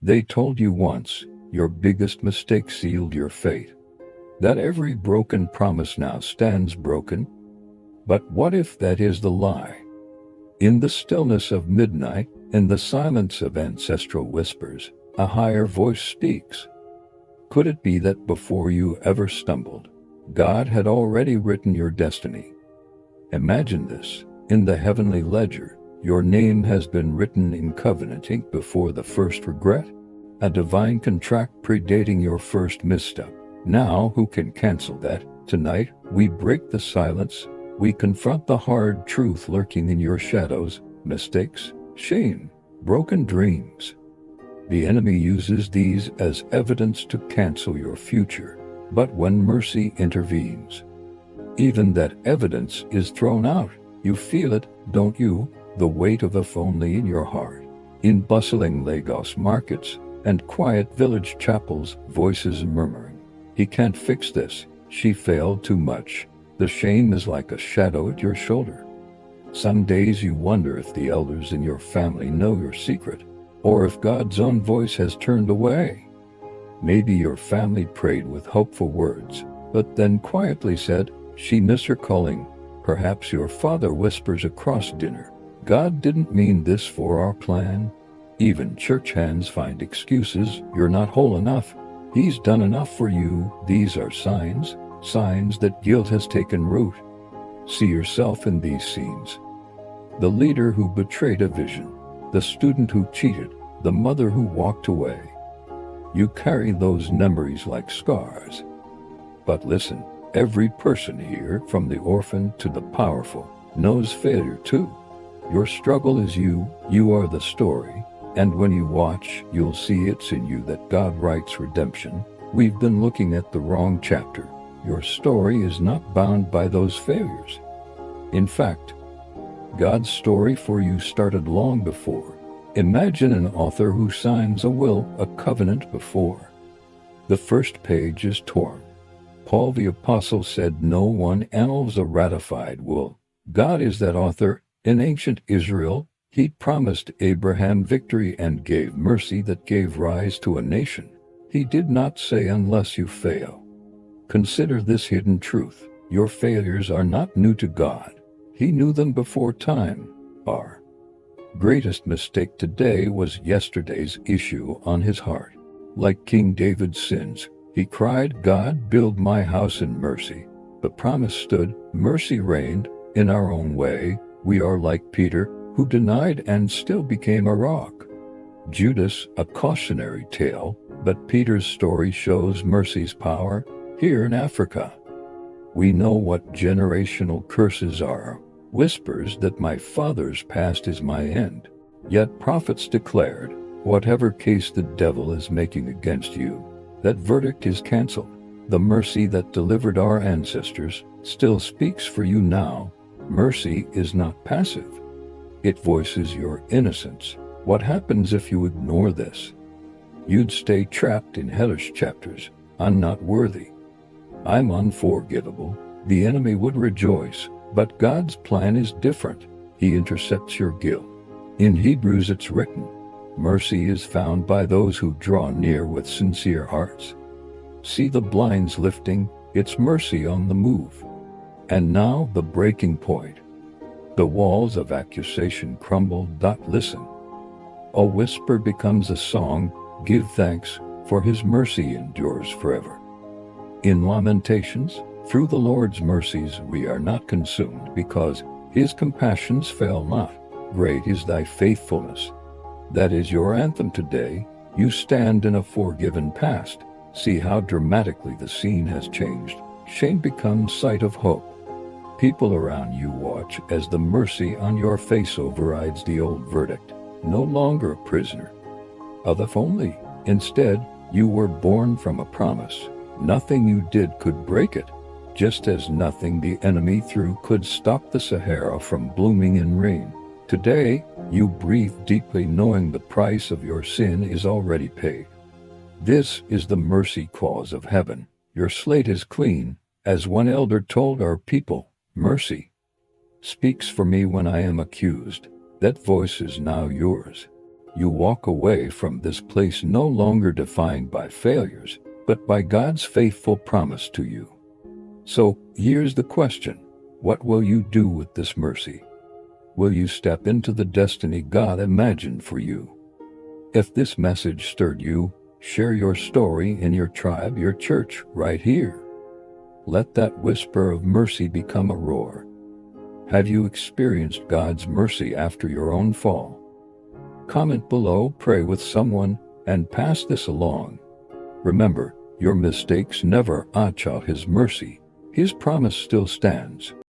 They told you once your biggest mistake sealed your fate, that every broken promise now stands broken. But what if that is the lie? In the stillness of midnight, in the silence of ancestral whispers, a higher voice speaks. Could it be that before you ever stumbled, God had already written your destiny? Imagine this. In the heavenly ledger, your name has been written in covenant ink before the first regret, a divine contract predating your first misstep. Now, who can cancel that? Tonight, we break the silence. We confront the hard truth lurking in your shadows, mistakes, shame, broken dreams. The enemy uses these as evidence to cancel your future. But when mercy intervenes, even that evidence is thrown out. You feel it, don't you? The weight of if only in your heart. In bustling Lagos markets and quiet village chapels, voices murmuring, "He can't fix this. She failed too much." The shame is like a shadow at your shoulder. Some days you wonder if the elders in your family know your secret, or if God's own voice has turned away. Maybe your family prayed with hopeful words, but then quietly said, "She missed her calling." Perhaps your father whispers across dinner, "God didn't mean this for our plan." Even church hands find excuses. "You're not whole enough. He's done enough for you." These are signs that guilt has taken root. See yourself in these scenes. The leader who betrayed a vision, the student who cheated, the mother who walked away. You carry those memories like scars. But listen, every person here, from the orphan to the powerful, knows failure too. Your struggle is you are the story, and when you watch, you'll see it's in you that God writes redemption. We've been looking at the wrong chapter. Your story is not bound by those failures. In fact, God's story for you started long before. Imagine an author who signs a will, a covenant before the first page is torn. Paul the Apostle said no one annals a ratified will. God is that author. In ancient Israel, he promised Abraham victory and gave mercy that gave rise to a nation. He did not say unless you fail. Consider this hidden truth. Your failures are not new to God. He knew them before time. Our greatest mistake today was yesterday's issue on his heart. Like King David's sins, he cried, "God, build my house in mercy." The promise stood, mercy reigned. In our own way, we are like Peter, who denied and still became a rock. Judas, a cautionary tale, but Peter's story shows mercy's power. Here in Africa, we know what generational curses are. Whispers that my father's past is my end. Yet prophets declared, whatever case the devil is making against you, that verdict is canceled. The mercy that delivered our ancestors still speaks for you now. Mercy is not passive. It voices your innocence. What happens if you ignore this? You'd stay trapped in hellish chapters. "I'm not worthy. I'm unforgivable." The enemy would rejoice, but God's plan is different. He intercepts your guilt. In Hebrews it's written, mercy is found by those who draw near with sincere hearts. See the blinds lifting, it's mercy on the move. And now the breaking point. The walls of accusation crumble. Listen. A whisper becomes a song. Give thanks, for his mercy endures forever. In Lamentations, through the Lord's mercies we are not consumed, because his compassions fail not. Great is thy faithfulness. That is your anthem today. You stand in a forgiven past. See how dramatically the scene has changed. Shame becomes sight of hope. People around you watch as the mercy on your face overrides the old verdict. No longer a prisoner of if only. Instead, you were born from a promise. Nothing you did could break it, just as nothing the enemy threw could stop the Sahara from blooming in rain. Today, you breathe deeply knowing the price of your sin is already paid. This is the mercy clause of heaven. Your slate is clean. As one elder told our people, mercy speaks for me when I am accused. That voice is now yours. you walk away from this place no longer defined by failures, but by God's faithful promise to you. So, here's the question. What will you do with this mercy? Will you step into the destiny God imagined for you? If this message stirred you, share your story in your tribe, your church, right here. Let that whisper of mercy become a roar. Have you experienced God's mercy after your own fall? Comment below, pray with someone, and pass this along. Remember, your mistakes never ouch out His mercy. His promise still stands.